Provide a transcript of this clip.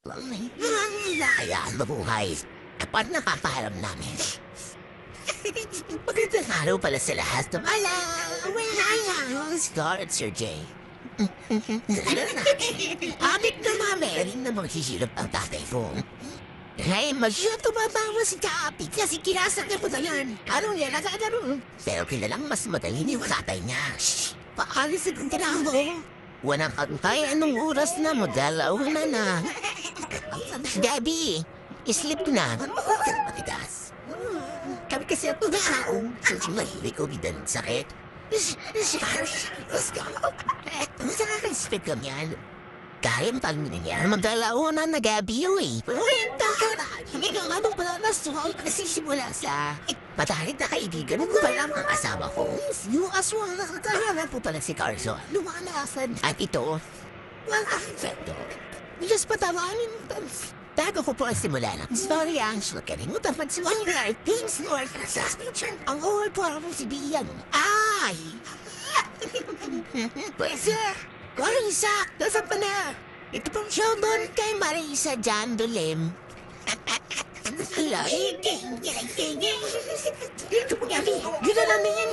Hayaan mabuhay. Kapag napapaharam namin. Magandang araw pala sa lahat. Scar at Sir Jay. Abit na mami, na maghihirap ang tatay ko. Hey, masyado tumabawa si Kapi kasi kinasak na po na yan. Ano niya, nagagano? Pero kilalang mas madali yung tatay niya. Shhh! Paalis sa trabaho. Walang kantay anong oras na mo, dalauna na. Gabi, islip na. Matigas. Kami kasi ako na kaong. Mahilig ko bidan sakit. Let's go. Nakaka-respect kami yan. Kaya matalmin niya, magdalauna na gabi yun eh. Hindi ka nga nung pala nasuhal kasi simula sa matalit na kaibigan ko pala ang asawa ko. Yung aswang nakakahanap po pala si Carson. Lumanasan. At ito, walang efekto. Just patawanin mo. Bago ko po ang simula ng story ang kalimutan pa si Wonder, Pins North, Suspension, ang all parang si Bian. Ay! Pwede, Marisa, nasaan pa na? Ito pong showdown kay Marisa Jan Dolem. Hala, ito po namin. Gina namin yan.